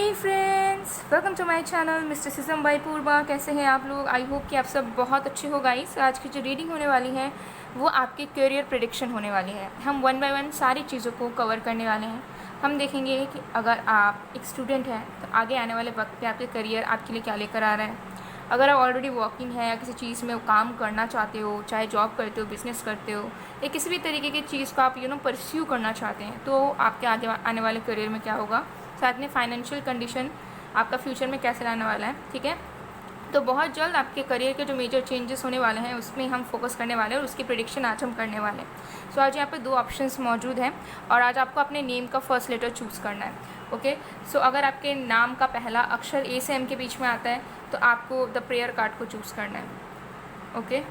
Hey friends, welcome to my channel mister सिजम by Purva. कैसे हैं आप लोग? आई होप कि आप सब बहुत अच्छे हो गाइस। आज की जो रीडिंग होने वाली है वो आपकी करियर प्रेडिक्शन होने वाली है। हम वन बाय वन सारी चीज़ों को कवर करने वाले हैं। हम देखेंगे कि अगर आप एक स्टूडेंट हैं तो आगे आने वाले वक्त पे आपके करियर आपके लिए क्या लेकर आ रहा है। अगर आप ऑलरेडी वर्किंग है या किसी चीज़ में काम करना चाहते हो, चाहे जॉब करते हो, बिजनेस करते हो या किसी भी तरीके की चीज़ को आप परस्यू करना चाहते हैं, तो आपके आगे आने वाले करियर में क्या होगा। साथ में फाइनेंशियल कंडीशन आपका फ्यूचर में कैसे रहने वाला है, ठीक है। तो बहुत जल्द आपके करियर के जो मेजर चेंजेस होने वाले हैं उसमें हम फोकस करने वाले हैं और उसकी प्रेडिक्शन आज हम करने वाले हैं। सो आज यहाँ पे दो ऑप्शंस मौजूद हैं और आज आपको अपने नेम का फर्स्ट लेटर चूज़ करना है। ओके, सो अगर आपके नाम का पहला अक्षर ए से एम के बीच में आता है तो आपको द प्रेयर कार्ड को चूज़ करना है। ओके,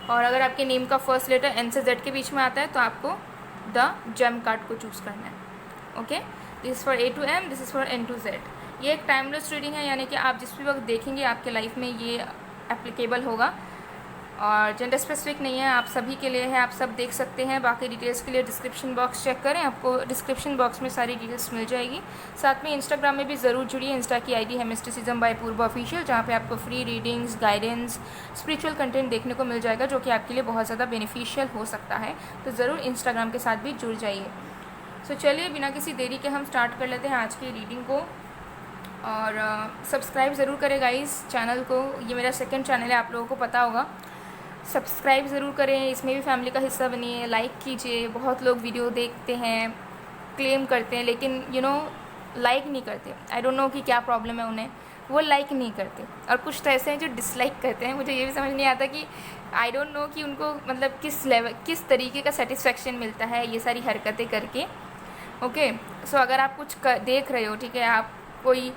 और अगर आपके नेम का फर्स्ट लेटर एन से जेड के बीच में आता है तो आपको द जेम कार्ड को चूज़ करना है। Okay, this for A to M, this is for N to Z. ये एक टाइमलेस रीडिंग है, यानी कि आप जिस भी वक्त देखेंगे आपके लाइफ में ये एप्लीकेबल होगा और जेंडर स्पेसिफिक नहीं है, आप सभी के लिए है, आप सब देख सकते हैं। बाकी डिटेल्स के लिए डिस्क्रिप्शन बॉक्स चेक करें, आपको डिस्क्रिप्शन बॉक्स में सारी डिटेल्स मिल जाएगी। साथ में इंस्टाग्राम में भी ज़रूर जुड़िए। इंस्टा की आईडी है मिस्टिसिज्म बाय पूर्वा ऑफिशियल, जहाँ पे आपको free readings, guidance, spiritual content देखने को मिल जाएगा जो कि आपके लिए बहुत ज़्यादा बेनिफिशियल हो सकता है। तो ज़रूर इंस्टाग्राम के साथ भी जुड़ जाइए। सो चलिए बिना किसी देरी के हम स्टार्ट कर लेते हैं आज की रीडिंग को। और सब्सक्राइब ज़रूर करें गाइस चैनल को। ये मेरा सेकंड चैनल है, आप लोगों को पता होगा। सब्सक्राइब ज़रूर करें, इसमें भी फैमिली का हिस्सा बनिए, लाइक कीजिए। बहुत लोग वीडियो देखते हैं, क्लेम करते हैं, लेकिन लाइक नहीं करते। आई डोंट नो कि क्या प्रॉब्लम है उन्हें, वो लाइक नहीं करते। और कुछ तो ऐसे हैं जो डिसलाइक करते हैं। मुझे ये भी समझ नहीं आता कि आई डोंट नो कि उनको मतलब किस तरीके का सेटिस्फेक्शन मिलता है ये सारी हरकतें करके। ओके, सो अगर आप कुछ देख रहे हो, ठीक है, आप कोई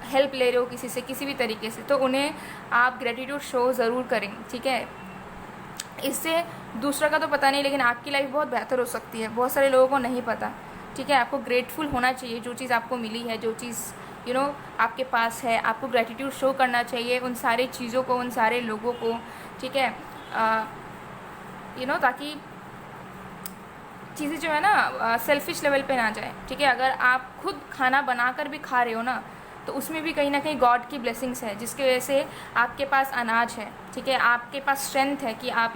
हेल्प ले रहे हो किसी से, किसी भी तरीके से, तो उन्हें आप ग्रेटिट्यूड शो ज़रूर करें, ठीक है। इससे दूसरा का तो पता नहीं, लेकिन आपकी लाइफ बहुत बेहतर हो सकती है। बहुत सारे लोगों को नहीं पता, ठीक है। आपको ग्रेटफुल होना चाहिए जो चीज़ आपको मिली है, जो चीज़ आपके पास है। आपको ग्रेटिट्यूड शो करना चाहिए उन सारी चीज़ों को, उन सारे लोगों को, ठीक है। ताकि चीज़ें जो है ना सेल्फिश लेवल पे ना जाए, ठीक है। अगर आप खुद खाना बनाकर भी खा रहे हो ना, तो उसमें भी कहीं ना कहीं गॉड की ब्लेसिंग्स है, जिसकी वजह से आपके पास अनाज है, ठीक है। आपके पास स्ट्रेंथ है कि आप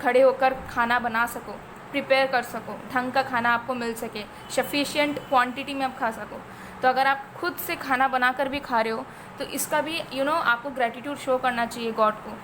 खड़े होकर खाना बना सको, प्रिपेयर कर सको, ढंग का खाना आपको मिल सके, सफिशिएंट क्वांटिटी में आप खा सको। तो अगर आप खुद से खाना बनाकर भी खा रहे हो तो इसका भी आपको ग्रेटिट्यूड शो करना चाहिए गॉड को,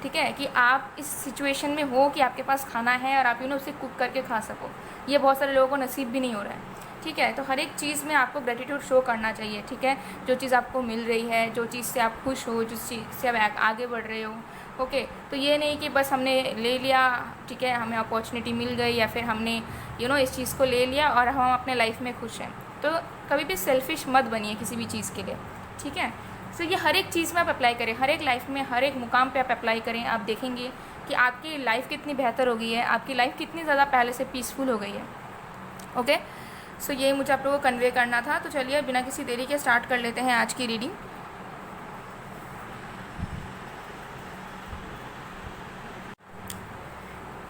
ठीक है, कि आप इस सिचुएशन में हो कि आपके पास खाना है और आप उसे कुक करके खा सको। ये बहुत सारे लोगों को नसीब भी नहीं हो रहा है, ठीक है। तो हर एक चीज़ में आपको ग्रेटिट्यूड शो करना चाहिए, ठीक है। जो चीज़ आपको मिल रही है, जो चीज़ से आप खुश हो, जिस चीज़ से आप आगे बढ़ रहे हो। ओके, तो ये नहीं कि बस हमने ले लिया, ठीक है, हमें अपॉर्चुनिटी मिल गई या फिर हमने इस चीज़ को ले लिया और हम अपने लाइफ में खुश हैं। तो कभी भी सेल्फिश मत बनिए किसी भी चीज़ के लिए, ठीक है। सो ये हर एक चीज़ में आप अप्लाई करें, हर एक लाइफ में, हर एक मुकाम पे आप अप्लाई करें। आप देखेंगे कि आपकी लाइफ कितनी बेहतर हो गई है, आपकी लाइफ कितनी ज़्यादा पहले से पीसफुल हो गई है। ओके, सो ये मुझे आप लोगों को कन्वे करना था। तो चलिए बिना किसी देरी के स्टार्ट कर लेते हैं आज की रीडिंग।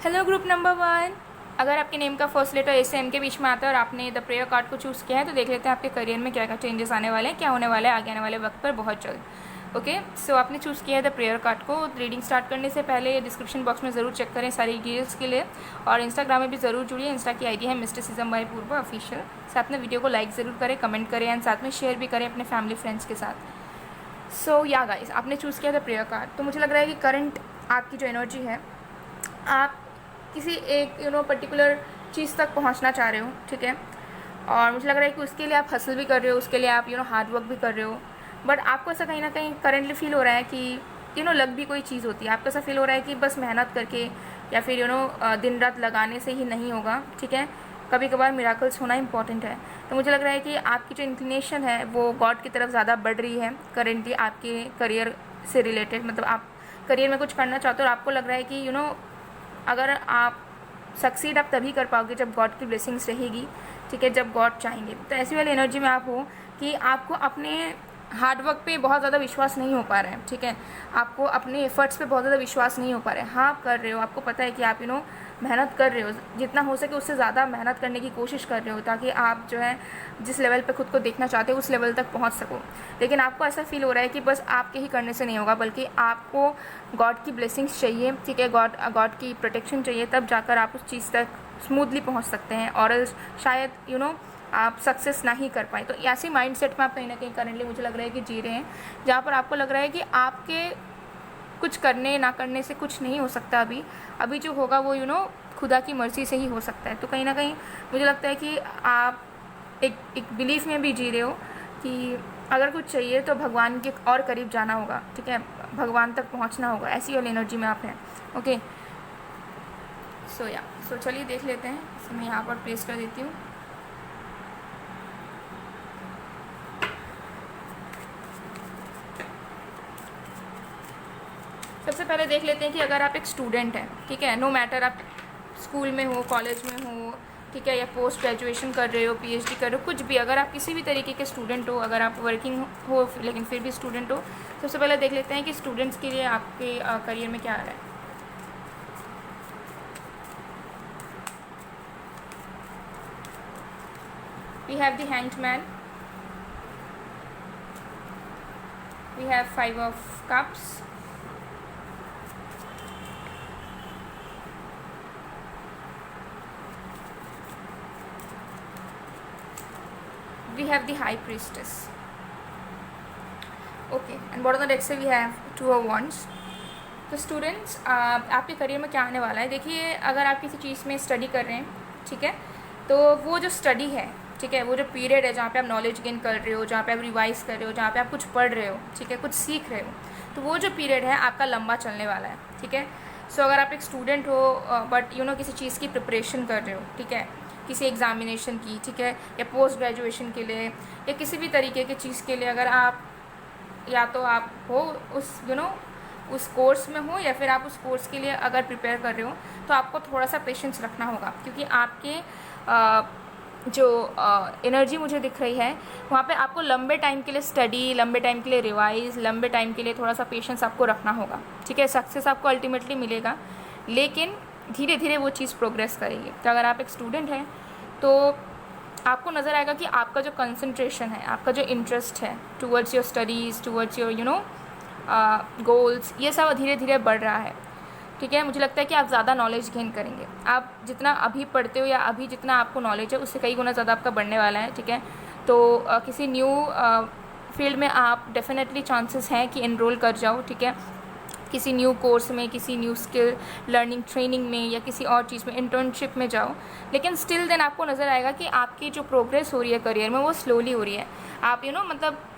हेलो ग्रुप नंबर 1, अगर आपके नेम का फर्स्ट लेटर ए से एम के बीच में आता है और आपने द प्रेयर कार्ड को चूज़ किया है तो देख लेते हैं आपके करियर में क्या क्या चेंजेस आने वाले हैं, क्या होने वाला है आगे आने वाले वक्त पर बहुत जल्द। ओके, सो आपने चूज़ किया है द प्रेयर कार्ड को। रीडिंग स्टार्ट करने से पहले डिस्क्रिप्शन बॉक्स में ज़रूर चेक करें सारी डिटेल्स के लिए, और इंस्टाग्राम में भी ज़रूर जुड़िए। इंस्टा की आईडी है मिस्टिसिज्म बाय पूर्वा ऑफिशियल। साथ में वीडियो को लाइक ज़रूर करें, कमेंट करें एंड साथ में शेयर भी करें अपने फैमिली फ्रेंड्स के साथ। सो या गाइस, आपने चूज़ किया द प्रेयर कार्ड, तो मुझे लग रहा है कि करंट आपकी जो एनर्जी है, आप किसी एक पर्टिकुलर चीज़ तक पहुंचना चाह रहे हो, ठीक है। और मुझे लग रहा है कि उसके लिए आप हसल भी कर रहे हो, उसके लिए आप हार्ड वर्क भी कर रहे हो। बट आपको ऐसा कहीं ना कहीं करेंटली फील हो रहा है कि लग भी कोई चीज़ होती है। आपको ऐसा फील हो रहा है कि बस मेहनत करके या फिर दिन रात लगाने से ही नहीं होगा, ठीक है। कभी कभार मिराकल्स होना इंपॉर्टेंट है। तो मुझे लग रहा है कि आपकी जो इंक्लिनेशन है वो गॉड की तरफ ज़्यादा बढ़ रही है करेंटली आपके करियर से रिलेटेड। मतलब आप करियर में कुछ करना चाहते हो और आपको लग रहा है कि अगर आप सक्सीड आप तभी कर पाओगे जब गॉड की ब्लेसिंग्स रहेगी, ठीक है, जब गॉड चाहेंगे। तो ऐसी वाली एनर्जी में आप हो कि आपको अपने हार्डवर्क पे बहुत ज़्यादा विश्वास नहीं हो पा रहा है, ठीक है। आपको अपने एफर्ट्स पे बहुत ज़्यादा विश्वास नहीं हो पा रहा है। हाँ, आप कर रहे हो, आपको पता है कि आप मेहनत कर रहे हो, जितना हो सके उससे ज़्यादा मेहनत करने की कोशिश कर रहे हो, ताकि आप जो है जिस लेवल पे खुद को देखना चाहते हो उस लेवल तक पहुंच सको। लेकिन आपको ऐसा फील हो रहा है कि बस आपके ही करने से नहीं होगा, बल्कि आपको गॉड की ब्लेसिंग्स चाहिए, ठीक है, गॉड की प्रोटेक्शन चाहिए, तब जाकर आप उस चीज़ तक स्मूथली पहुँच सकते हैं, और शायद आप सक्सेस ना ही कर पाए। तो ऐसे माइंडसेट में आप कहीं ना कहीं करेंटली मुझे लग रहा है कि जी रहे हैं, जहाँ पर आपको लग रहा है कि आपके कुछ करने ना करने से कुछ नहीं हो सकता। अभी जो होगा वो खुदा की मर्ज़ी से ही हो सकता है। तो कहीं ना कहीं मुझे लगता है कि आप एक बिलीफ में भी जी रहे हो कि अगर कुछ चाहिए तो भगवान के और करीब जाना होगा, ठीक है, भगवान तक पहुंचना होगा, ऐसी वाली एनर्जी में आप हैं। ओके, सो चलिए देख लेते हैं। इसे मैं यहाँ पर प्लेस कर देती हूँ। सबसे पहले देख लेते हैं कि अगर आप एक स्टूडेंट हैं, ठीक है, नो मैटर आप स्कूल में हो, कॉलेज में हो, ठीक है, या पोस्ट ग्रेजुएशन कर रहे हो, पीएचडी कर रहे हो, कुछ भी, अगर आप किसी भी तरीके के स्टूडेंट हो, अगर आप वर्किंग हो लेकिन फिर भी स्टूडेंट हो, सबसे पहले देख लेते हैं कि स्टूडेंट्स के लिए आपके करियर में क्या आ रहा है। We have the hanged man, we have 5 of cups, we have the high priestess. Okay, and bottom of the deck से we have 2 of wands. तो स्टूडेंट्स, आपके करियर में क्या आने वाला है, देखिए, अगर आप किसी चीज़ में स्टडी कर रहे हैं, ठीक है, तो वो जो स्टडी है, ठीक है, वो जो पीरियड है जहाँ पे आप नॉलेज गेन कर रहे हो, जहाँ पे आप रिवाइज कर रहे हो, जहाँ पे आप कुछ पढ़ रहे हो, ठीक है, कुछ सीख रहे हो, तो वो जो पीरियड है आपका लंबा चलने वाला है, ठीक है। सो अगर आप एक स्टूडेंट हो बट किसी चीज़ की प्रिपरेशन कर रहे हो, ठीक है, किसी एग्ज़ामिनेशन की, ठीक है, या पोस्ट ग्रेजुएशन के लिए, या किसी भी तरीके की चीज़ के लिए, अगर आप या तो आप हो उस उस कोर्स में हो, या फिर आप उस कोर्स के लिए अगर प्रिपेयर कर रहे हो, तो आपको थोड़ा सा पेशेंस रखना होगा, क्योंकि आपके जो एनर्जी मुझे दिख रही है वहाँ पे आपको लंबे टाइम के लिए स्टडी, लंबे टाइम के लिए रिवाइज, लंबे टाइम के लिए थोड़ा सा पेशेंस आपको रखना होगा, ठीक है। सक्सेस आपको अल्टीमेटली मिलेगा, लेकिन धीरे धीरे वो चीज़ प्रोग्रेस करेगी। तो अगर आप एक स्टूडेंट हैं तो आपको नज़र आएगा कि आपका जो कंसंट्रेशन है, आपका जो इंटरेस्ट है towards your studies, towards your goals, ये सब धीरे धीरे बढ़ रहा है, ठीक है। मुझे लगता है कि आप ज़्यादा नॉलेज गेन करेंगे। आप जितना अभी पढ़ते हो या अभी जितना आपको नॉलेज है उससे कई गुना ज़्यादा आपका बढ़ने वाला है, ठीक है। तो किसी न्यू फील्ड में आप डेफिनेटली चांसेस हैं कि एनरोल कर जाओ, ठीक है, किसी न्यू कोर्स में, किसी न्यू स्किल लर्निंग ट्रेनिंग में, या किसी और चीज़ में, इंटर्नशिप में जाओ। लेकिन स्टिल देन आपको नज़र आएगा कि आपकी जो प्रोग्रेस हो रही है करियर में वो स्लोली हो रही है। आप मतलब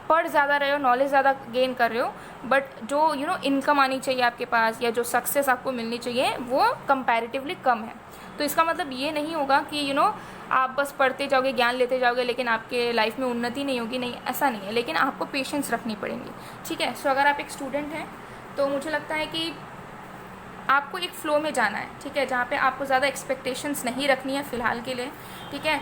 पढ़ ज़्यादा रहे हो, नॉलेज ज़्यादा गेन कर रहे हो, बट जो इनकम आनी चाहिए आपके पास, या जो सक्सेस आपको मिलनी चाहिए, वो कंपैरेटिवली कम है। तो इसका मतलब ये नहीं होगा कि आप बस पढ़ते जाओगे, ज्ञान लेते जाओगे, लेकिन आपके लाइफ में उन्नति नहीं होगी, नहीं, ऐसा नहीं है। लेकिन आपको पेशेंस रखनी पड़ेगी, ठीक है। सो अगर आप एक स्टूडेंट हैं तो मुझे लगता है कि आपको एक फ़्लो में जाना है, ठीक है, जहाँ पे आपको ज़्यादा एक्सपेक्टेशंस नहीं रखनी है फ़िलहाल के लिए, ठीक है।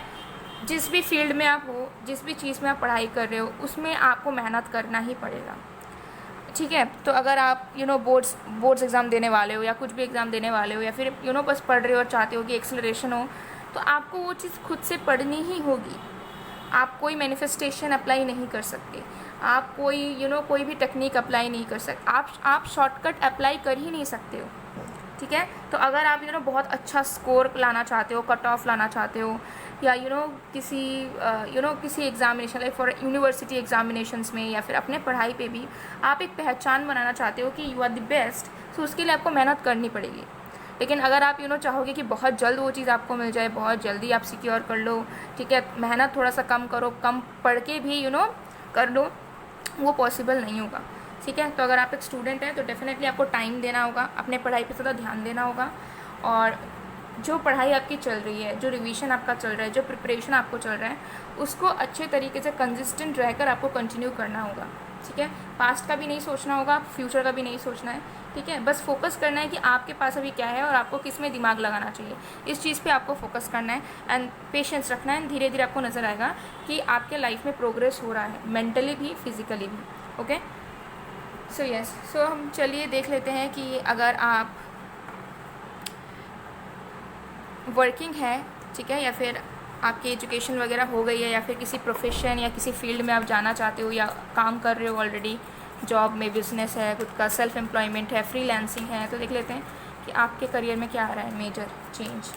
जिस भी फील्ड में आप हो, जिस भी चीज़ में आप पढ़ाई कर रहे हो, उसमें आपको मेहनत करना ही पड़ेगा, ठीक है। तो अगर आप बोर्ड्स एग्ज़ाम देने वाले हो, या कुछ भी एग्ज़ाम देने वाले हो, या फिर बस पढ़ रहे हो और चाहते हो कि एक्सेलरेशन हो, तो आपको वो चीज़ खुद से पढ़नी ही होगी। आप कोई मैनिफेस्टेशन अप्लाई नहीं कर सकते, आप कोई कोई भी टेक्निक अप्लाई नहीं कर सकते, आप शॉर्टकट अप्लाई कर ही नहीं सकते हो, ठीक है। तो अगर आप बहुत अच्छा स्कोर लाना चाहते हो, कट ऑफ लाना चाहते हो, या किसी examination like for university examinations में, या फिर अपने पढ़ाई पे भी आप एक पहचान बनाना चाहते हो कि यू आर द बेस्ट, तो उसके लिए आपको मेहनत करनी पड़ेगी। लेकिन अगर आप चाहोगे कि बहुत जल्द वो चीज़ आपको मिल जाए, बहुत जल्दी आप सिक्योर कर लो, ठीक है, मेहनत थोड़ा सा कम करो, कम पढ़ के भी कर लो, वो पॉसिबल नहीं होगा, ठीक है। तो अगर आप एक स्टूडेंट हैं तो डेफिनेटली आपको टाइम देना होगा, अपने पढ़ाई पे ज़्यादा ध्यान देना होगा, और जो पढ़ाई आपकी चल रही है, जो रिवीजन आपका चल रहा है, जो प्रिपरेशन आपको चल रहा है, उसको अच्छे तरीके से कंसिस्टेंट रहकर आपको कंटिन्यू करना होगा, ठीक है। पास्ट का भी नहीं सोचना होगा, फ्यूचर का भी नहीं सोचना है, ठीक है। बस फोकस करना है कि आपके पास अभी क्या है और आपको किस में दिमाग लगाना चाहिए, इस चीज़ पे आपको फोकस करना है, एंड पेशेंस रखना है। धीरे धीरे आपको नज़र आएगा कि आपके लाइफ में प्रोग्रेस हो रहा है, मेंटली भी, फिज़िकली भी, ओके। सो हम चलिए देख लेते हैं कि अगर आप वर्किंग है, ठीक है, या फिर आपकी एजुकेशन वगैरह हो गई है, या फिर किसी प्रोफेशन या किसी फील्ड में आप जाना चाहते हो या काम कर रहे हो ऑलरेडी, जॉब में, बिजनेस है, खुद का सेल्फ एम्प्लॉयमेंट है, फ्रीलांसिंग है, तो देख लेते हैं कि आपके करियर में क्या आ रहा है major change.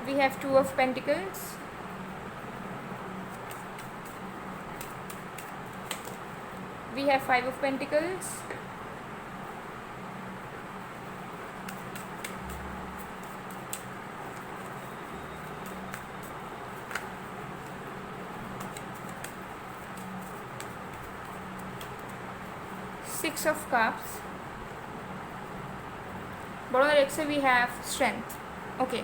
We have Two of Pentacles, we have Five of Pentacles, Six of Cups, bottom of the deck से we have Strength. Okay.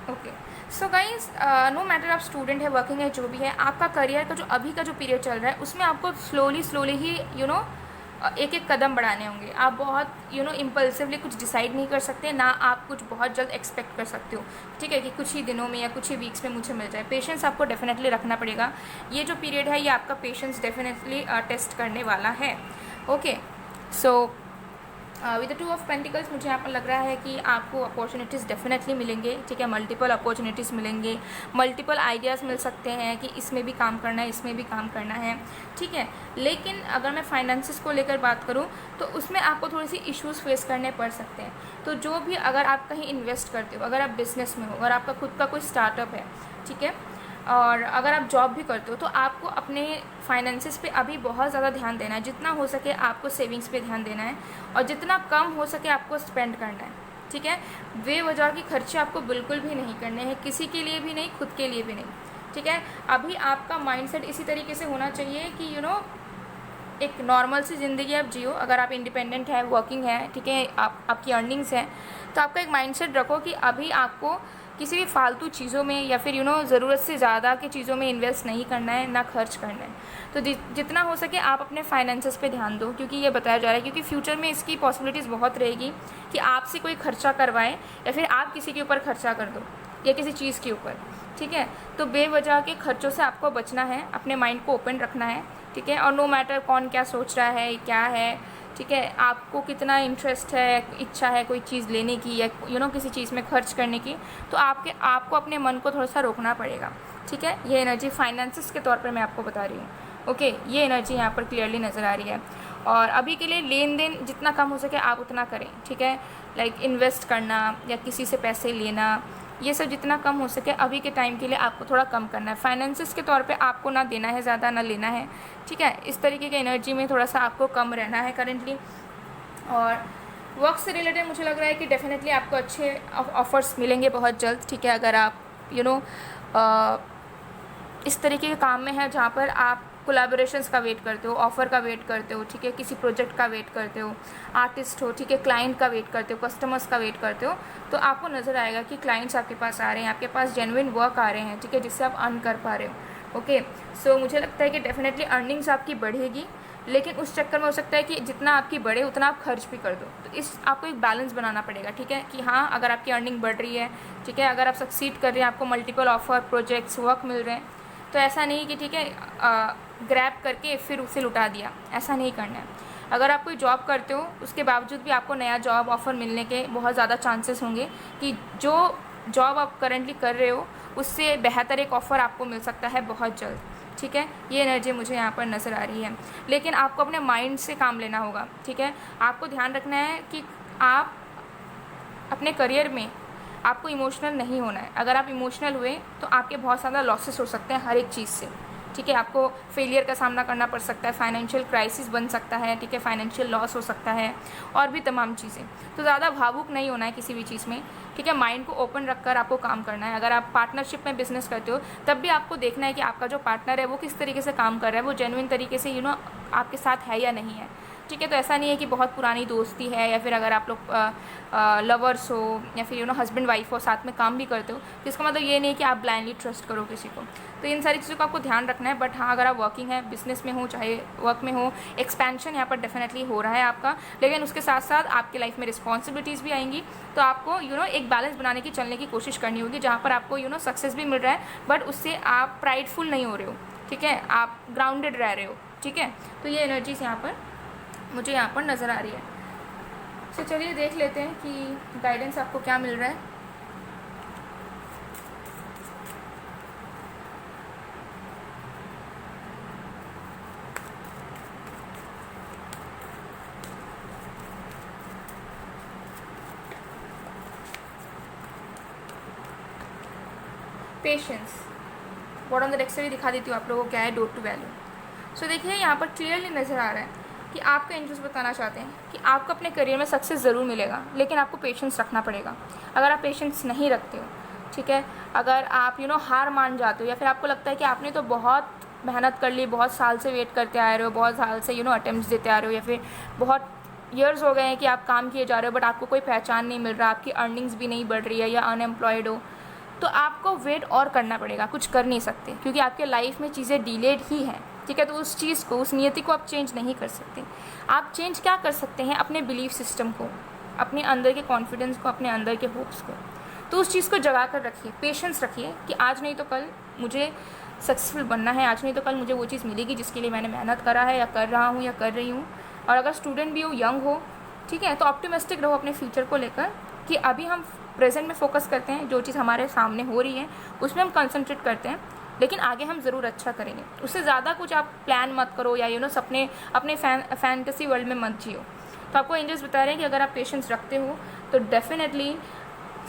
Okay, so guys, no matter आप स्टूडेंट है, वर्किंग है, जो भी है, आपका करियर का जो अभी का जो पीरियड चल रहा है उसमें आपको स्लोली ही एक एक कदम बढ़ाने होंगे। आप बहुत इम्पल्सिवली कुछ डिसाइड नहीं कर सकते, ना आप कुछ बहुत जल्द एक्सपेक्ट कर सकते हो, ठीक है, कि कुछ ही दिनों में या कुछ ही वीक्स में मुझे मिल जाए। पेशेंस आपको डेफिनेटली रखना पड़ेगा। ये जो पीरियड है ये आपका पेशेंस डेफिनेटली टेस्ट करने वाला है। Okay, so with the two of pentacles मुझे यहाँ पर लग रहा है कि आपको अपॉर्चुनिटीज़ डेफिनेटली मिलेंगे, ठीक है, मल्टीपल अपॉर्चुनिटीज़ मिलेंगे, मल्टीपल आइडियाज़ मिल सकते हैं कि इसमें भी काम करना है, इसमें भी काम करना है, ठीक है। लेकिन अगर मैं फाइनेंसिस को लेकर बात करूँ तो उसमें आपको थोड़ी सी इश्यूज़ फेस करने पड़ सकते हैं। तो जो भी, अगर आप कहीं इन्वेस्ट करते हो, अगर आप बिज़नेस में हो, अगर आपका खुद का कोई स्टार्टअप है, ठीक है, और अगर आप जॉब भी करते हो, तो आपको अपने फाइनेंसिस पे अभी बहुत ज़्यादा ध्यान देना है। जितना हो सके आपको सेविंग्स पे ध्यान देना है, और जितना कम हो सके आपको स्पेंड करना है, ठीक है। बेवजह के खर्चे आपको बिल्कुल भी नहीं करने हैं, किसी के लिए भी नहीं, खुद के लिए भी नहीं, ठीक है। अभी आपका माइंडसेट इसी तरीके से होना चाहिए कि एक नॉर्मल सी ज़िंदगी आप जियो। अगर आप इंडिपेंडेंट है, वर्किंग है, ठीक है, आपकी अर्निंग्स हैं, तो आपका एक माइंडसेट रखो कि अभी आपको किसी भी फालतू चीज़ों में या फिर ज़रूरत से ज़्यादा की चीज़ों में इन्वेस्ट नहीं करना है, ना खर्च करना है। तो जितना हो सके आप अपने फाइनेंसेस पे ध्यान दो, क्योंकि ये बताया जा रहा है, क्योंकि फ्यूचर में इसकी पॉसिबिलिटीज़ बहुत रहेगी कि आपसे कोई खर्चा करवाए या फिर आप किसी के ऊपर खर्चा कर दो या किसी चीज़ के ऊपर, ठीक है। तो बेवजह के खर्चों से आपको बचना है, अपने माइंड को ओपन रखना है, ठीक है। और नो मैटर कौन क्या सोच रहा है, क्या है, ठीक है, आपको कितना इंटरेस्ट है, इच्छा है कोई चीज़ लेने की या किसी चीज़ में खर्च करने की, तो आपको अपने मन को थोड़ा सा रोकना पड़ेगा, ठीक है। ये एनर्जी फाइनेंसिस के तौर पर मैं आपको बता रही हूँ। ओके, ये एनर्जी यहाँ पर क्लियरली नज़र आ रही है। और अभी के लिए लेन देन जितना कम हो सके आप उतना करें, ठीक है। लाइक इन्वेस्ट करना या किसी से पैसे लेना, ये सब जितना कम हो सके अभी के टाइम के लिए आपको थोड़ा कम करना है। फाइनेंसिस के तौर पे आपको ना देना है ज़्यादा, ना लेना है, ठीक है। इस तरीके की एनर्जी में थोड़ा सा आपको कम रहना है करेंटली। और वर्क से रिलेटेड मुझे लग रहा है कि डेफिनेटली आपको अच्छे ऑफ़र्स मिलेंगे बहुत जल्द, ठीक है। अगर आप इस तरीके के काम में है जहाँ पर आप कोलैबोरेशंस का वेट करते हो, ऑफ़र का वेट करते हो, ठीक है, किसी प्रोजेक्ट का वेट करते हो, आर्टिस्ट हो, ठीक है, क्लाइंट का वेट करते हो, कस्टमर्स का वेट करते हो, तो आपको नज़र आएगा कि क्लाइंट्स आपके पास आ रहे हैं, आपके पास जेन्युइन वर्क आ रहे हैं, ठीक है, जिससे आप अर्न कर पा रहे हो। ओके, सो मुझे लगता है कि डेफिनेटली अर्निंग्स आपकी बढ़ेगी, लेकिन उस चक्कर में हो सकता है कि जितना आपकी बढ़े उतना आप खर्च भी कर दो। तो आपको एक बैलेंस बनाना पड़ेगा, ठीक है, कि हाँ अगर आपकी अर्निंग बढ़ रही है, ठीक है, अगर आप सक्सीड कर रहे हैं, आपको मल्टीपल ऑफर, प्रोजेक्ट्स, वर्क मिल रहे हैं, तो ऐसा नहीं कि ठीक है ग्रैब करके फिर उसे लुटा दिया, ऐसा नहीं करना है। अगर आप कोई जॉब करते हो उसके बावजूद भी आपको नया जॉब ऑफ़र मिलने के बहुत ज़्यादा चांसेस होंगे कि जो जॉब आप करंटली कर रहे हो उससे बेहतर एक ऑफ़र आपको मिल सकता है बहुत जल्द, ठीक है। ये एनर्जी मुझे यहाँ पर नज़र आ रही है, लेकिन आपको अपने माइंड से काम लेना होगा, ठीक है। आपको ध्यान रखना है कि आप अपने करियर में आपको इमोशनल नहीं होना है। अगर आप इमोशनल हुए तो आपके बहुत ज़्यादा लॉसेस हो सकते हैं हर एक चीज़ से, ठीक है। आपको फेलियर का सामना करना पड़ सकता है, फाइनेंशियल क्राइसिस बन सकता है, ठीक है, फाइनेंशियल लॉस हो सकता है और भी तमाम चीज़ें। तो ज़्यादा भावुक नहीं होना है किसी भी चीज़ में, ठीक है। माइंड को ओपन रखकर आपको काम करना है। अगर आप पार्टनरशिप में बिजनेस करते हो तब भी आपको देखना है कि आपका जो पार्टनर है वो किस तरीके से काम कर रहा है, वो जेन्युइन तरीके से आपके साथ है या नहीं है। ठीक है। तो ऐसा नहीं है कि बहुत पुरानी दोस्ती है, या फिर अगर आप लोग लवर्स हो या फिर हस्बैंड वाइफ हो, साथ में काम भी करते हो, तो इसका मतलब ये नहीं कि आप ब्लाइंडली ट्रस्ट करो किसी को। तो इन सारी चीज़ों का आपको ध्यान रखना है। बट हाँ, अगर आप वर्किंग है, बिजनेस में हो चाहे वर्क में हो, एक्सपेंशन यहाँ पर डेफिनेटली हो रहा है आपका, लेकिन उसके साथ साथ आपकी लाइफ में रिस्पॉन्सिबिलिटीज़ भी आएंगी। तो आपको एक बैलेंस बनाने की, चलने की कोशिश करनी होगी, जहाँ पर आपको सक्सेस भी मिल रहा है बट उससे आप प्राइडफुल नहीं हो रहे हो, ठीक है, आप ग्राउंडेड रह रहे हो, ठीक है। तो ये एनर्जीज यहाँ पर मुझे यहाँ पर नज़र आ रही है। तो चलिए देख लेते हैं कि गाइडेंस आपको क्या मिल रहा है। Patience, bottom of the deck से भी दिखा देती हूँ आप लोगों को क्या है डोर टू वैल्यू। सो देखिए यहाँ पर क्लियरली नज़र आ रहा है कि आपके एंजल्स बताना चाहते हैं कि आपको अपने करियर में सक्सेस ज़रूर मिलेगा, लेकिन आपको पेशेंस रखना पड़ेगा। अगर आप पेशेंस नहीं रखते हो, ठीक है, अगर आप हार मान जाते हो, या फिर आपको लगता है कि आपने तो बहुत मेहनत कर ली, बहुत साल से वेट करते आ रहे हो, बहुत साल से अटेम्प्ट्स देते आ रहे हो, या फिर बहुत ईयर्स हो गए हैं कि आप काम किए जा रहे हो बट आपको कोई पहचान नहीं मिल रहा, आपकी अर्निंग्स भी नहीं बढ़ रही है, या अनएम्प्लॉयड हो, तो आपको वेट और करना पड़ेगा, कुछ कर नहीं सकते, क्योंकि आपके लाइफ में चीज़ें डिलेड ही हैं, ठीक है। तो उस चीज़ को, उस नियति को आप चेंज नहीं कर सकते। आप चेंज क्या कर सकते हैं? अपने बिलीफ सिस्टम को, अपने अंदर के कॉन्फिडेंस को, अपने अंदर के होप्स को। तो उस चीज़ को जगा कर रखिए, पेशेंस रखिए कि आज नहीं तो कल मुझे सक्सेसफुल बनना है, आज नहीं तो कल मुझे वो चीज़ मिलेगी जिसके लिए मैंने मेहनत करा है, या कर रहा हूँ, या कर रही हूँ। और अगर स्टूडेंट भी हो, यंग हो, ठीक है, तो ऑप्टिमिस्टिक रहो अपने फ्यूचर को लेकर कि अभी हम प्रेजेंट में फोकस करते हैं, जो चीज़ हमारे सामने हो रही है उसमें हम कंसंट्रेट करते हैं, लेकिन आगे हम ज़रूर अच्छा करेंगे। उससे ज़्यादा कुछ आप प्लान मत करो, या सपने अपने फैंटेसी वर्ल्ड में मत जियो। तो आपको एंजल्स बता रहे हैं कि अगर आप पेशेंस रखते हो तो डेफिनेटली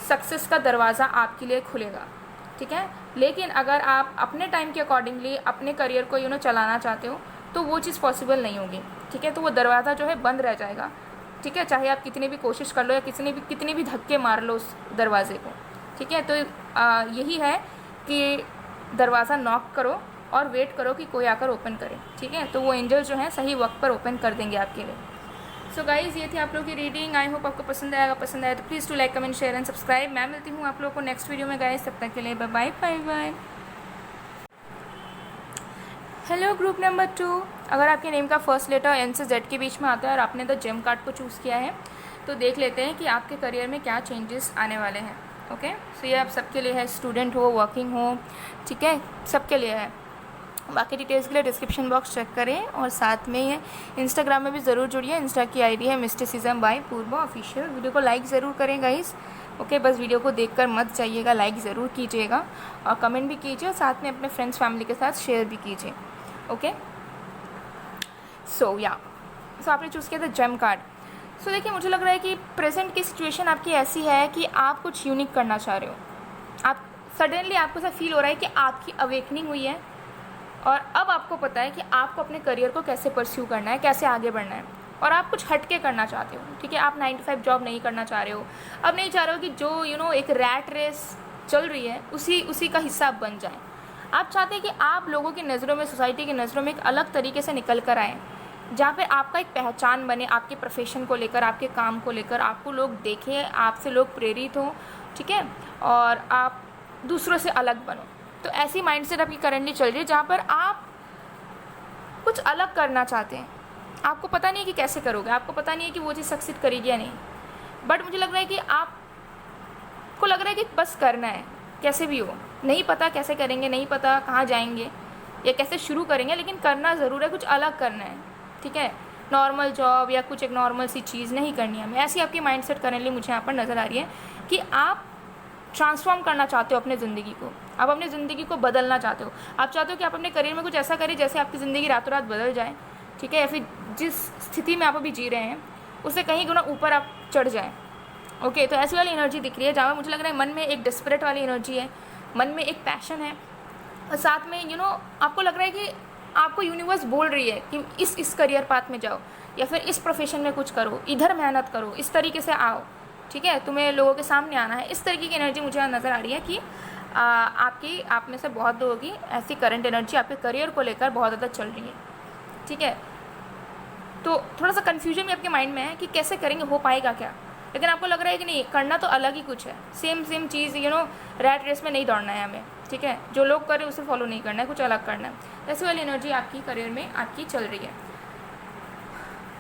सक्सेस का दरवाज़ा आपके लिए खुलेगा, ठीक है। लेकिन अगर आप अपने टाइम के अकॉर्डिंगली अपने करियर को चलाना चाहते हो तो वो चीज़ पॉसिबल नहीं होगी, ठीक है। तो वो दरवाज़ा जो है बंद रह जाएगा, ठीक है, चाहे आप कितनी भी कोशिश कर लो या कितनी भी धक्के मार लो उस दरवाजे को, ठीक है। तो यही है कि दरवाज़ा नॉक करो और वेट करो कि कोई आकर ओपन करे, ठीक है। तो वो एंजल जो हैं सही वक्त पर ओपन कर देंगे आपके लिए। सो गाइज़, ये थी आप लोगों की रीडिंग। आई होप आपको पसंद आएगा। पसंद आए तो please to like, comment, share and subscribe. मैं मिलती हूँ आप लोगों को नेक्स्ट वीडियो में गाइज़, तब तक के लिए bye bye bye. Hello group number 2, अगर आपके नेम का फर्स्ट लेटर एन से जेड के बीच में आता है और आपने द जेम कार्ड को चूज़ किया है, तो देख लेते हैं कि आपके करियर में क्या चेंजेस आने वाले हैं। ओके, सो ये आप सबके लिए है, स्टूडेंट हो, वर्किंग हो, ठीक है, सबके लिए है। बाकी डिटेल्स के लिए डिस्क्रिप्शन बॉक्स चेक करें, और साथ में ये इंस्टाग्राम में भी ज़रूर जुड़िए। इंस्टा की आईडी है मिस्टिसिज्म बाय पूर्वा ऑफिशियल। वीडियो को लाइक ज़रूर करें गाइस, ओके। बस वीडियो को देखकर मत जाइएगा, लाइक ज़रूर कीजिएगा और कमेंट भी कीजिए, और साथ में अपने फ्रेंड्स फैमिली के साथ शेयर भी कीजिए, ओके। सो आपने चूज़ किया था जेम कार्ड। सो देखिए, मुझे लग रहा है कि प्रेजेंट की सिचुएशन आपकी ऐसी है कि आप कुछ यूनिक करना चाह रहे हो। आप सडनली आपको ऐसा फील हो रहा है कि आपकी अवेकनिंग हुई है, और अब आपको पता है कि आपको अपने करियर को कैसे परस्यू करना है, कैसे आगे बढ़ना है, और आप कुछ हटके करना चाहते हो, ठीक है। आप 9 to 5 जॉब नहीं करना चाह रहे हो। अब नहीं चाह रहे हो कि जो एक रैट रेस चल रही है उसी का हिस्सा आप बन जाएं। आप चाहते हैं कि आप लोगों की नज़रों में, सोसाइटी की नज़रों में एक अलग तरीके से निकल कर आएँ, जहाँ पे आपका एक पहचान बने, आपके प्रोफेशन को लेकर, आपके काम को लेकर, आपको लोग देखें, आपसे लोग प्रेरित हों, ठीक है, और आप दूसरों से अलग बनो। तो ऐसी माइंडसेट आपकी करंटली चल रही है, जहाँ पर आप कुछ अलग करना चाहते हैं। आपको पता नहीं है कि कैसे करोगे, आपको पता नहीं है कि वो चीज़ सक्सीड करेगी या नहीं, बट मुझे लग रहा है कि आपको लग रहा है कि बस करना है, कैसे भी हो। नहीं पता कैसे करेंगे, नहीं पता कहाँ जाएंगे या कैसे शुरू करेंगे, लेकिन करना ज़रूर है, कुछ अलग करना है, ठीक है। नॉर्मल जॉब या कुछ एक नॉर्मल सी चीज़ नहीं करनी है हमें। ऐसी आपकी माइंडसेट करंटली मुझे यहाँ पर नज़र आ रही है कि आप ट्रांसफॉर्म करना चाहते हो अपने ज़िंदगी को, आप अपनी ज़िंदगी को बदलना चाहते हो। आप चाहते हो कि आप अपने करियर में कुछ ऐसा करें जैसे आपकी ज़िंदगी रातों रात बदल जाए, ठीक है, या फिर जिस स्थिति में आप अभी जी रहे हैं उससे कहीं गुना ऊपर आप चढ़ जाएँ, ओके। तो ऐसी वाली एनर्जी दिख रही है, जहाँ मुझे लग रहा है मन में एक डेस्परेट वाली एनर्जी है, मन में एक पैशन है, और साथ में आपको लग रहा है कि आपको यूनिवर्स बोल रही है कि इस करियर पाथ में जाओ, या फिर इस प्रोफेशन में कुछ करो, इधर मेहनत करो, इस तरीके से आओ, ठीक है, तुम्हें लोगों के सामने आना है। इस तरीके की एनर्जी मुझे नज़र आ रही है कि आप में से बहुत लोगों की ऐसी करंट एनर्जी आपके करियर को लेकर बहुत ज़्यादा चल रही है, ठीक है। तो थोड़ा सा कन्फ्यूजन भी आपके माइंड में है कि कैसे करेंगे, हो पाएगा क्या, लेकिन आपको लग रहा है कि नहीं, करना तो अलग ही कुछ है, सेम चीज़, रैट रेस में नहीं दौड़ना है हमें, ठीक है, जो लोग कर रहे हैं उसे फॉलो नहीं करना है, कुछ अलग करना है। ऐसी वाली एनर्जी आपकी करियर में आपकी चल रही है।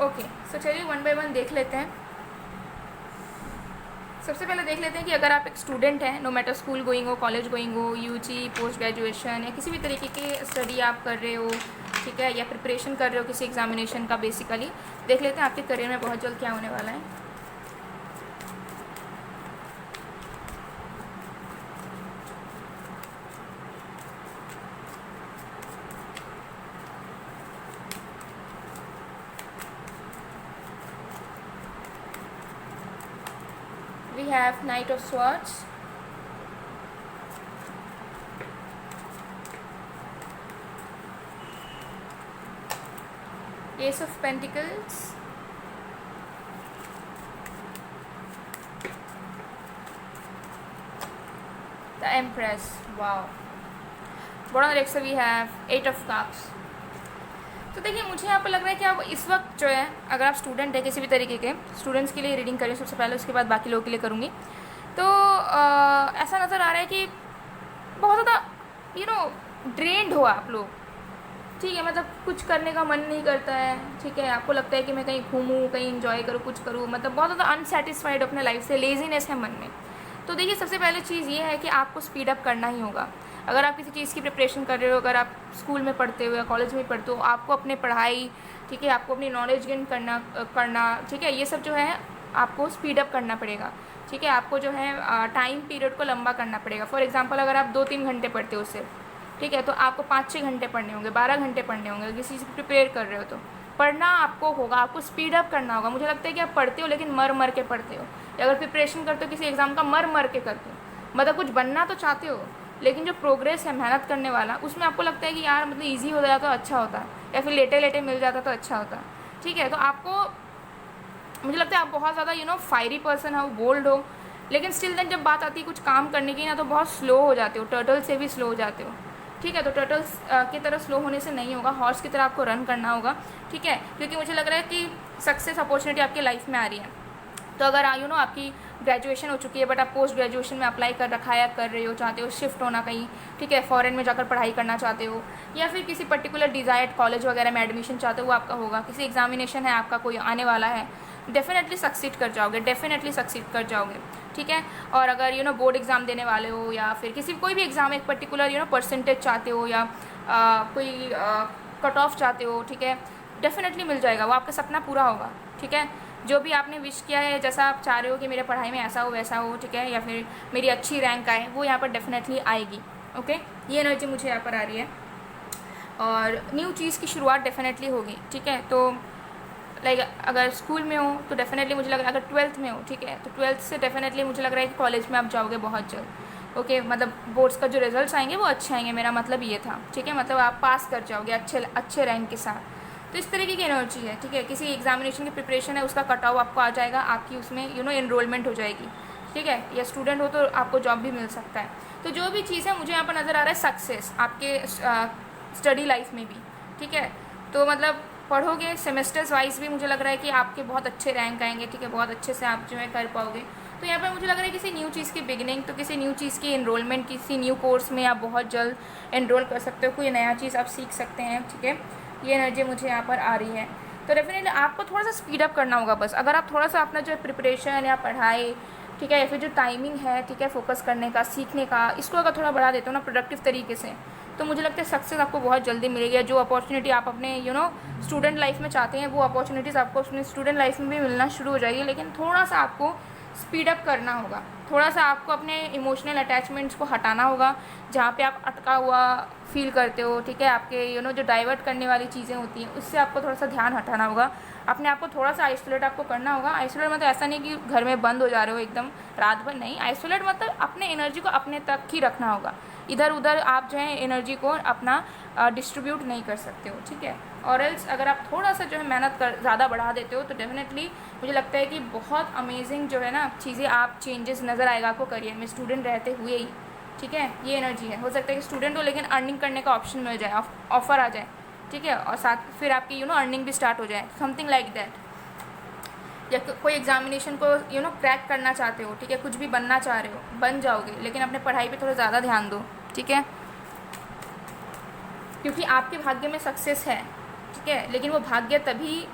ओके, सो चलिए वन बाय वन देख लेते हैं। सबसे पहले देख लेते हैं कि अगर आप एक स्टूडेंट हैं, नो मैटर स्कूल गोइंग हो, कॉलेज गोइंग हो, यूजी, पोस्ट ग्रेजुएशन या किसी भी तरीके के स्टडी आप कर रहे हो, ठीक है, या प्रिपरेशन कर रहे हो किसी एग्जामिनेशन का, बेसिकली देख लेते हैं आपके करियर में बहुत जल्द क्या होने वाला है। We have Knight of Swords, Ace of Pentacles, the Empress. Wow. Bottom right side we have Eight of Cups. तो देखिए, मुझे यहाँ पर लग रहा है कि आप इस वक्त जो है, अगर आप स्टूडेंट है किसी भी तरीके के, स्टूडेंट्स के लिए रीडिंग करें सबसे पहले, उसके बाद बाकी लोगों के लिए करूँगी। तो ऐसा नज़र आ रहा है कि बहुत ज़्यादा ड्रेन्ड हो आप लोग, ठीक है, मतलब कुछ करने का मन नहीं करता है, ठीक है, आपको लगता है कि मैं कहीं घूमूँ, कहीं इन्जॉय करूँ, कुछ करूँ, मतलब बहुत ज़्यादा अनसेटिस्फाइड अपने लाइफ से, लेजीनेस है मन में। तो देखिए, सबसे पहले चीज़ ये है कि आपको स्पीड अप करना ही होगा। अगर आप किसी चीज़ की प्रिपरेशन कर रहे हो, अगर आप स्कूल में पढ़ते हो या कॉलेज में पढ़ते हो, आपको अपने पढ़ाई, ठीक है, आपको अपनी नॉलेज गेन करना, ठीक है, ये सब जो है आपको स्पीड अप करना पड़ेगा, ठीक है, आपको जो है टाइम पीरियड को लंबा करना पड़ेगा। फॉर एग्जांपल, अगर आप 2-3 घंटे पढ़ते हो उससे, ठीक है, तो आपको 5-6 घंटे पढ़ने होंगे, 12 घंटे पढ़ने होंगे। किसी चीज़ प्रिपेयर कर रहे हो तो पढ़ना आपको होगा, आपको स्पीड अप करना होगा। मुझे लगता है कि आप पढ़ते हो लेकिन मर के पढ़ते हो, या अगर प्रिपरेशन करते हो किसी एग्ज़ाम का, मर के करते हो, मतलब कुछ बनना तो चाहते हो, लेकिन जो प्रोग्रेस है मेहनत करने वाला, उसमें आपको लगता है कि यार मतलब ईजी हो जाता तो अच्छा होता है, या फिर लेटे मिल जाता तो अच्छा होता, ठीक है। तो आपको, मुझे लगता है आप बहुत ज़्यादा फायरी पर्सन हो, बोल्ड हो, लेकिन स्टिल देन जब बात आती है कुछ काम करने की ना, तो बहुत स्लो हो जाते हो, टर्टल से भी स्लो हो जाते हो, ठीक है। तो टर्टल्स की तरह स्लो होने से नहीं होगा, हॉर्स की तरह आपको रन करना होगा, ठीक है, क्योंकि मुझे लग रहा है कि सक्सेस अपॉर्चुनिटी आपकी लाइफ में आ रही है। तो अगर आपकी ग्रेजुएशन हो चुकी है, बट आप पोस्ट ग्रेजुएशन में अप्लाई कर रखा है या कर रहे हो, चाहते हो शिफ्ट होना कहीं, ठीक है, फॉरेन में जाकर पढ़ाई करना चाहते हो, या फिर किसी पर्टिकुलर डिज़ायर्ड कॉलेज वगैरह में एडमिशन चाहते हो, वो आपका होगा। किसी एग्जामिनेशन है आपका कोई आने वाला है, डेफिनेटली सक्सीड कर जाओगे, डेफिनेटली सक्सीड कर जाओगे, ठीक है। और अगर बोर्ड एग्ज़ाम देने वाले हो, या फिर कोई भी एग्ज़ाम, एक पर्टिकुलर परसेंटेज चाहते हो, या कोई कट ऑफ चाहते हो, ठीक है, डेफिनेटली मिल जाएगा, वो आपका सपना पूरा होगा, ठीक है। जो भी आपने विश किया है, जैसा आप चाह रहे हो कि मेरे पढ़ाई में ऐसा हो वैसा हो, ठीक है, या फिर मेरी अच्छी रैंक आए, वो यहाँ पर डेफिनेटली आएगी, ओके। ये एनर्जी मुझे यहाँ पर आ रही है। और न्यू चीज़ की शुरुआत डेफिनेटली होगी, ठीक है। तो लाइक अगर स्कूल में हो तो डेफिनेटली मुझे लग रहा है, अगर 12th में हो, ठीक है, तो 12th से डेफिनेटली मुझे लग रहा है कि कॉलेज में आप जाओगे बहुत जल्द, ओके। मतलब बोर्ड्स का जो रिजल्ट्स आएंगे वो अच्छे आएंगे, मेरा मतलब ये था, ठीक है, मतलब आप पास कर जाओगे अच्छे रैंक के साथ। तो इस तरीके की एनर्जी है, ठीक है। किसी एग्जामिनेशन की प्रिपरेशन है, उसका कट ऑफ आपको आ जाएगा, आपकी उसमें एनरोलमेंट हो जाएगी, ठीक है, या स्टूडेंट हो तो आपको जॉब भी मिल सकता है। तो जो भी चीज़ है मुझे यहाँ पर नज़र आ रहा है सक्सेस आपके स्टडी लाइफ में भी, ठीक है। तो मतलब पढ़ोगे सेमेस्टर्स वाइज भी मुझे लग रहा है कि आपके बहुत अच्छे रैंक आएंगे, ठीक है, बहुत अच्छे से आप जो है कर पाओगे। तो यहाँ पर मुझे लग रहा है किसी न्यू चीज़ की बिगिनिंग, तो किसी न्यू चीज़ की एनरोलमेंट, किसी न्यू कोर्स में आप बहुत जल्द एनरोल कर सकते हो, कोई नया चीज़ आप सीख सकते हैं, ठीक है। ये एनर्जी मुझे यहाँ पर आ रही है। तो डेफिनेटली आपको थोड़ा सा स्पीड अप करना होगा बस। अगर आप थोड़ा सा अपना जो है प्रिपरेशन या पढ़ाई, ठीक है, या फिर जो टाइमिंग है, ठीक है, फोकस करने का, सीखने का, इसको अगर थोड़ा बढ़ा देते हो ना प्रोडक्टिव तरीके से, तो मुझे लगता है सक्सेस आपको बहुत जल्दी मिलेगी। जो अपॉर्चुनिटी आप अपने स्टूडेंट लाइफ में चाहते हैं, वो अपॉर्चुनिटीज़ आपको अपने स्टूडेंट लाइफ में भी मिलना शुरू हो जाएगी। लेकिन थोड़ा सा आपको स्पीड अप करना होगा, थोड़ा सा आपको अपने इमोशनल अटैचमेंट्स को हटाना होगा, जहाँ पे आप अटका हुआ फील करते हो, ठीक है, आपके जो डाइवर्ट करने वाली चीज़ें होती हैं, उससे आपको थोड़ा सा ध्यान हटाना होगा, अपने आप को थोड़ा सा आइसोलेट आपको करना होगा। आइसोलेट मतलब ऐसा नहीं कि घर में बंद हो जा रहे हो एकदम रात भर, नहीं। आइसोलेट मतलब अपने एनर्जी को अपने तक ही रखना होगा, इधर उधर आप जो है एनर्जी को अपना डिस्ट्रीब्यूट नहीं कर सकते हो, ठीक है। और एल्स अगर आप थोड़ा सा जो है मेहनत कर ज़्यादा बढ़ा देते हो, तो डेफिनेटली मुझे लगता है कि बहुत अमेजिंग जो है ना चीज़ें आप चेंजेस नज़र आएगा आपको करियर में, स्टूडेंट रहते हुए ही, ठीक है। ये एनर्जी है। हो सकता है कि स्टूडेंट हो लेकिन अर्निंग करने का ऑप्शन मिल जाए, ऑफर आ जाए, ठीक है, और साथ फिर आपकी अर्निंग भी स्टार्ट हो जाए, समथिंग लाइक दैट। या कोई एग्जामिनेशन को क्रैक करना चाहते हो, ठीक है, कुछ भी बनना चाह रहे हो, बन जाओगे, लेकिन अपने पढ़ाई पे थोड़ा ज़्यादा ध्यान दो, ठीक है, क्योंकि आपके भाग्य में सक्सेस है, ठीक है, लेकिन वो भाग्य तभी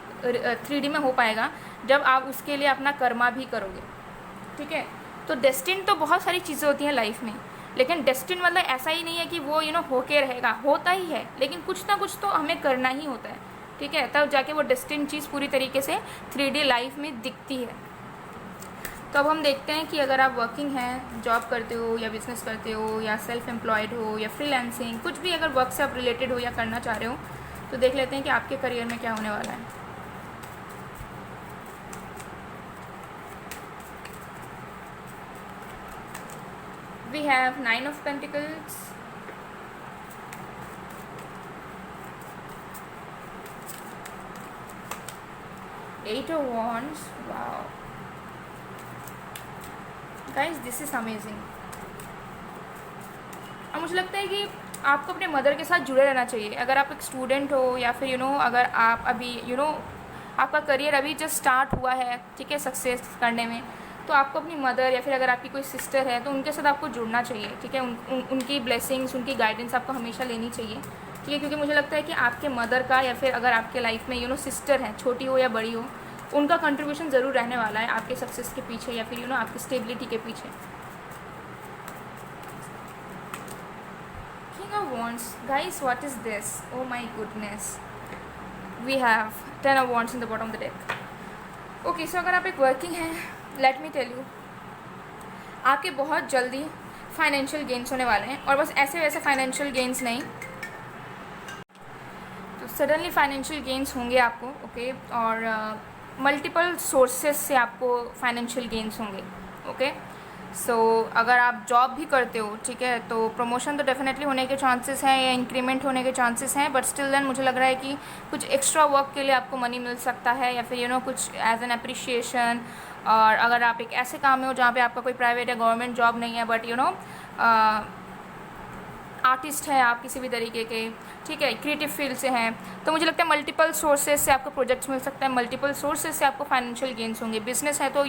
3D में हो पाएगा जब आप उसके लिए अपना कर्मा भी करोगे, ठीक है। तो डेस्टिन तो बहुत सारी चीज़ें होती हैं लाइफ में, लेकिन डेस्टिन मतलब ऐसा ही नहीं है कि वो होके रहेगा, होता ही है, लेकिन कुछ ना कुछ तो हमें करना ही होता है, ठीक है, तब जाके वो डेस्टिन चीज़ पूरी तरीके से 3D लाइफ में दिखती है। तो अब हम देखते हैं कि अगर आप वर्किंग हैं, जॉब करते हो या बिज़नेस करते हो या सेल्फ एम्प्लॉयड हो या फ्रीलांसिंग, कुछ भी अगर वर्क से आप रिलेटेड हो या करना चाह रहे हो, तो देख लेते हैं कि आपके करियर में क्या होने वाला है। We have 9 of Pentacles, Eight of Wands. Wow, guys, this is amazing. और मुझे लगता है कि आपको अपने मदर के साथ जुड़े रहना चाहिए। अगर आप एक स्टूडेंट हो या फिर अगर आप अभी आपका करियर अभी जस्ट स्टार्ट हुआ है, ठीक है, सक्सेस करने में, तो आपको अपनी मदर या फिर अगर आपकी कोई सिस्टर है तो उनके साथ आपको जुड़ना चाहिए, ठीक है, उनकी ब्लेसिंग्स, उनकी गाइडेंस आपको हमेशा लेनी चाहिए, ठीक है, क्योंकि मुझे लगता है कि आपके मदर का या फिर अगर आपके लाइफ में सिस्टर है, छोटी हो या बड़ी हो, उनका कंट्रीब्यूशन ज़रूर रहने वाला है आपके सक्सेस के पीछे या फिर आपकी स्टेबिलिटी के पीछे। King of Wands, guys, what is this? Oh my goodness, we have 10 of Wands in the bottom of the deck. Okay, so अगर आप एक वर्किंग हैं, लेट मी टेल यू, आपके बहुत जल्दी फाइनेंशियल गेन्स होने वाले हैं, और बस ऐसे वैसे फाइनेंशियल गेन्स नहीं, तो सडनली फाइनेंशियल गेन्स होंगे आपको, ओके, और मल्टीपल सोर्सेस से आपको फाइनेंशियल गेन्स होंगे, ओके। सो अगर आप जॉब भी करते हो, ठीक है, तो प्रमोशन तो डेफिनेटली होने के चांसेस हैं या इंक्रीमेंट होने के चांसेस हैं, बट स्टिल देन मुझे लग रहा है कि कुछ एक्स्ट्रा वर्क के लिए आपको मनी मिल सकता है या फिर कुछ एज एन अप्रिशिएशन। और अगर आप एक ऐसे काम में हो जहाँ पे आपका कोई प्राइवेट या गवर्नमेंट जॉब नहीं है, बट आर्टिस्ट है आप किसी भी तरीके के, ठीक है, क्रिएटिव फील्ड से हैं, तो मुझे लगता है मल्टीपल सोर्सेज से आपको प्रोजेक्ट्स मिल सकता है, मल्टीपल सोर्सेज से आपको फाइनेंशियल गेन्स होंगे। बिजनेस है तो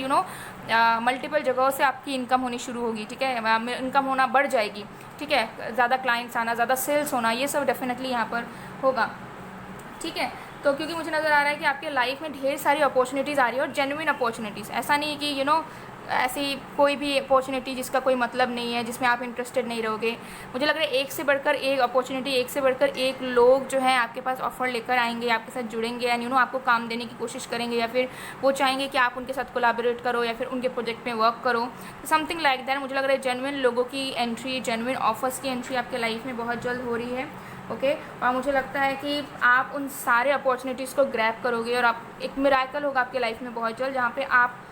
मल्टीपल जगहों से आपकी इनकम होनी शुरू होगी, ठीक है, इनकम होना बढ़ जाएगी, ठीक है, ज़्यादा क्लाइंट्स आना, ज़्यादा सेल्स होना, ये सब डेफिनेटली यहाँ पर होगा, ठीक है। तो क्योंकि मुझे नज़र आ रहा है कि आपके लाइफ में ढेर सारी अपॉर्चुनिटीज़ आ रही है, और जेन्युइन अपॉर्चुनिटीज़, ऐसा नहीं है कि ऐसी कोई भी अपॉर्चुनिटी जिसका कोई मतलब नहीं है, जिसमें आप इंटरेस्टेड नहीं रहोगे। मुझे लग रहा है एक से बढ़कर एक अपॉर्चुनिटी, एक से बढ़कर एक लोग जो हैं आपके पास ऑफर लेकर आएंगे, आपके साथ जुड़ेंगे एंड आपको काम देने की कोशिश करेंगे, या फिर वो चाहेंगे कि आप उनके साथ कोलैबोरेट करो या फिर उनके प्रोजेक्ट में वर्क करो, समथिंग लाइक दैट। मुझे लग रहा है जेन्युइन लोगों की एंट्री, जेन्युइन ऑफर्स की एंट्री आपके लाइफ में बहुत जल्द हो रही है, ओके। और मुझे लगता है कि आप उन सारे अपॉर्चुनिटीज़ को ग्रैब करोगे और आप एक मिराकल होगा आपके लाइफ में बहुत जल्द, जहाँ पे आप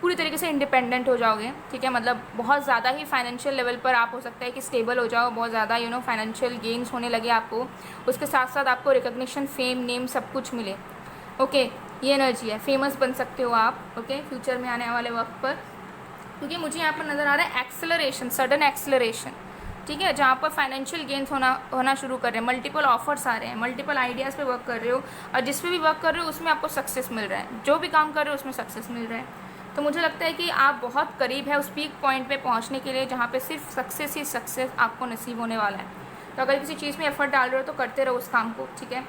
पूरी तरीके से इंडिपेंडेंट हो जाओगे, ठीक है, मतलब बहुत ज़्यादा ही फाइनेंशियल लेवल पर आप हो सकता है कि स्टेबल हो जाओ, बहुत ज़्यादा फाइनेंशियल गेन्स होने लगे आपको, उसके साथ साथ आपको रिकग्निशन, फेम, नेम सब कुछ मिले, ओके। ये एनर्जी है, फेमस बन सकते हो आप, ओके, फ्यूचर में आने वाले वक्त पर, क्योंकि मुझे यहाँ पर नज़र आ रहा है एक्सेलरेशन, सडन एक्सेलरेशन, ठीक है, जहाँ पर फाइनेंशियल गेन्स होना शुरू कर रहे हैं, मल्टीपल ऑफर्स आ रहे हैं, मल्टीपल आइडियाज़ पे वर्क कर रहे हो, और जिस पे भी वर्क कर रहे हो उसमें आपको सक्सेस मिल रहा है, जो भी काम कर रहे हो उसमें सक्सेस मिल रहा है। तो मुझे लगता है कि आप बहुत करीब है उस पीक पॉइंट पे पहुंचने के लिए, जहाँ पे सिर्फ सक्सेस ही सक्सेस आपको नसीब होने वाला है। तो अगर किसी चीज़ में एफर्ट डाल रहे हो तो करते रहो उस काम को, ठीक है।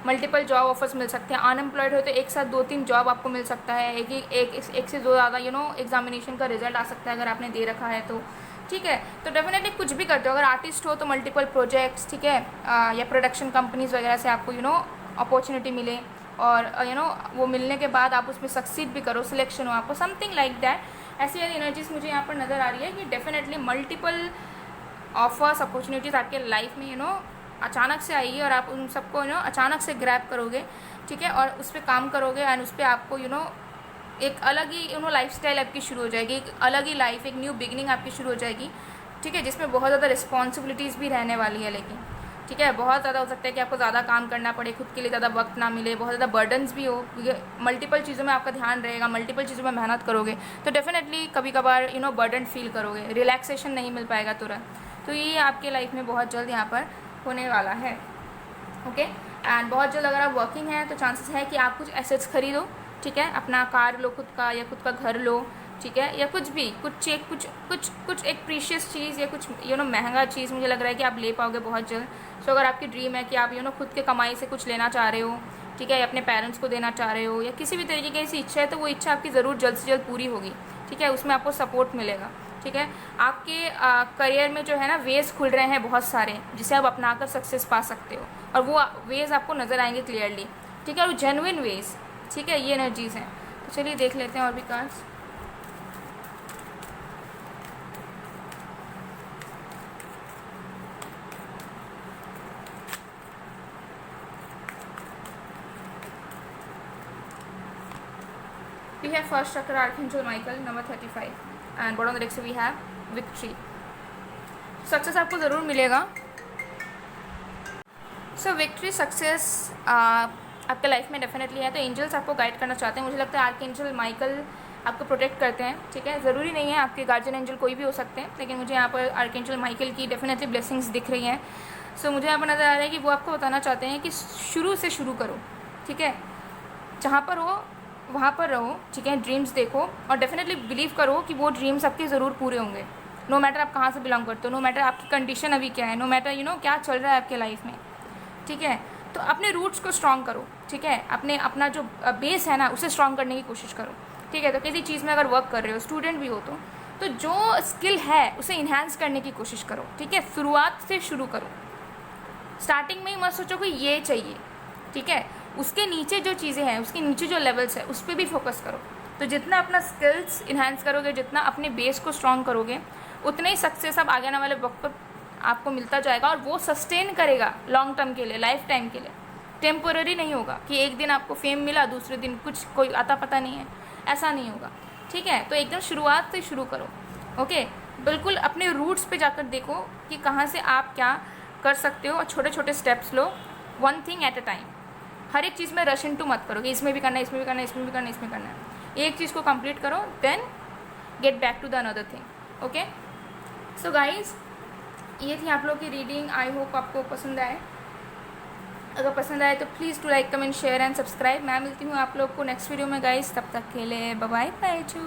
मल्टीपल जॉब ऑफर्स मिल सकते हैं, अनएम्प्लॉयड हो तो एक साथ 2-3 जॉब आपको मिल सकता है, एक से 2 ज़्यादा एग्जामिनेशन का रिजल्ट आ सकता है अगर आपने दे रखा है तो, ठीक है। तो डेफिनेटली कुछ भी करते हो, अगर आर्टिस्ट हो तो मल्टीपल प्रोजेक्ट्स, ठीक है, या प्रोडक्शन कंपनीज वगैरह से आपको अपॉर्चुनिटी मिले, और वो मिलने के बाद आप उसमें सक्सीड भी करो, सिलेक्शन हो आपको, समथिंग लाइक दैट। ऐसी एनर्जीज मुझे यहाँ पर नज़र आ रही है कि डेफिनेटली मल्टीपल ऑफर्स, अपॉर्चुनिटीज़ आपके लाइफ में अचानक से आएगी, और आप उन सबको अचानक से ग्रैब करोगे, ठीक है, और उस पर काम करोगे, एंड उस पर आपको एक अलग ही लाइफस्टाइल आपकी शुरू हो जाएगी, एक अलग ही लाइफ, एक न्यू बिगनिंग आपकी शुरू हो जाएगी, ठीक है, जिसमें बहुत ज़्यादा रिस्पॉन्सिबिलिटीज़ भी रहने वाली है, लेकिन ठीक है, बहुत ज़्यादा हो सकता है कि आपको ज़्यादा काम करना पड़े, खुद के लिए ज़्यादा वक्त ना मिले, बहुत ज़्यादा बर्डन्स भी हो, क्योंकि मल्टीपल चीज़ों में आपका ध्यान रहेगा, मल्टीपल चीज़ों में मेहनत करोगे, तो डेफिनेटली कभी कभार बर्डन फील करोगे, रिलैक्सेशन नहीं मिल पाएगा तुरंत। तो ये आपके लाइफ में बहुत जल्द यहाँ पर होने वाला है, ओके। एंड बहुत जल्द अगर आप वर्किंग हैं तो चांसेस है कि आप कुछ एसेट्स खरीदो, ठीक है, अपना कार लो खुद का, या खुद का घर लो, ठीक है, या कुछ भी, कुछ एक प्रीशियस चीज़ या कुछ महंगा चीज़ मुझे लग रहा है कि आप ले पाओगे बहुत जल्द। सो अगर आपकी ड्रीम है कि आप खुद के कमाई से कुछ लेना चाह रहे हो, ठीक है, या अपने पेरेंट्स को देना चाह रहे हो, या किसी भी तरीके की ऐसी इच्छा है, तो वो इच्छा आपकी ज़रूर जल्द से जल्द पूरी होगी, ठीक है, उसमें आपको सपोर्ट मिलेगा, ठीक है। आपके करियर में जो है ना वेज़ खुल रहे हैं बहुत सारे, जिसे आप अपना कर सक्सेस पा सकते हो, और वो वेज़ आपको नज़र आएंगे क्लियरली, ठीक है, और जेन्युइन वेज़, ठीक है, ये एनर्जीज़ हैं। तो चलिए देख लेते हैं और भी cards. We have first chakra Archangel Michael number 35 and bottom of the deck से we have victory. सक्सेस आपको ज़रूर मिलेगा। सो विक्ट्री सक्सेस आपके लाइफ में डेफिनेटली है। तो एंजल्स आपको गाइड करना चाहते हैं, मुझे लगता है आर्कएंजल माइकल आपको प्रोटेक्ट करते हैं, ठीक है। ज़रूरी नहीं है आपके गार्जियन एंजल कोई भी हो सकते हैं, लेकिन मुझे यहाँ पर आर्कएंजल माइकल की डेफिनेटली ब्लेसिंग्स दिख रही हैं। सो मुझे यहाँ पर नज़र आ रहा है कि वो आपको बताना चाहते हैं कि शुरू से शुरू करो, ठीक है, जहाँ पर हो वहाँ पर रहो, ठीक है, ड्रीम्स देखो और डेफिनेटली बिलीव करो कि वो ड्रीम्स आपके ज़रूर पूरे होंगे। नो मैटर आप कहाँ से बिलोंग करते हो, नो मैटर आपकी कंडीशन अभी क्या है, नो मैटर क्या चल रहा है आपके लाइफ में, ठीक है। तो अपने रूट्स को स्ट्रॉन्ग करो, ठीक है, अपना जो बेस है ना उसे स्ट्रॉन्ग करने की कोशिश करो, ठीक है। तो किसी चीज़ में अगर वर्क कर रहे हो, स्टूडेंट भी हो तो जो स्किल है उसे इन्हांस करने की कोशिश करो, ठीक है। शुरुआत से शुरू करो, स्टार्टिंग में ही मत सोचो कि ये चाहिए, ठीक है। उसके नीचे जो चीज़ें हैं, उसके नीचे जो लेवल्स है उस पर भी फोकस करो। तो जितना अपना स्किल्स इन्हांस करोगे, जितना अपने बेस को स्ट्रॉन्ग करोगे, उतने ही सक्सेस आप आगे आने वाले वक्त पर आपको मिलता जाएगा, और वो सस्टेन करेगा लॉन्ग टर्म के लिए, लाइफ टाइम के लिए। टेम्पोररी नहीं होगा कि एक दिन आपको फेम मिला, दूसरे दिन कुछ कोई आता पता नहीं है, ऐसा नहीं होगा, ठीक है। तो एकदम शुरुआत से शुरू करो, ओके। बिल्कुल अपने रूट्स पे जाकर देखो कि कहाँ से आप क्या कर सकते हो, और छोटे छोटे स्टेप्स लो, one thing at a time. हर एक चीज़ में रश इनटू मत करो कि इसमें भी करना है, इसमें भी करना है, इसमें भी करना है, इसमें करना है। एक चीज़ को कंप्लीट करो, then get back to the another thing, okay. So guys, ये थी आप लोग की रीडिंग। आई होप आपको पसंद आए। अगर पसंद आए तो please to like, comment, share and subscribe. मैं मिलती हूँ आप लोग को नेक्स्ट वीडियो में गाइज, तब तक के लिए बाय बाय टू।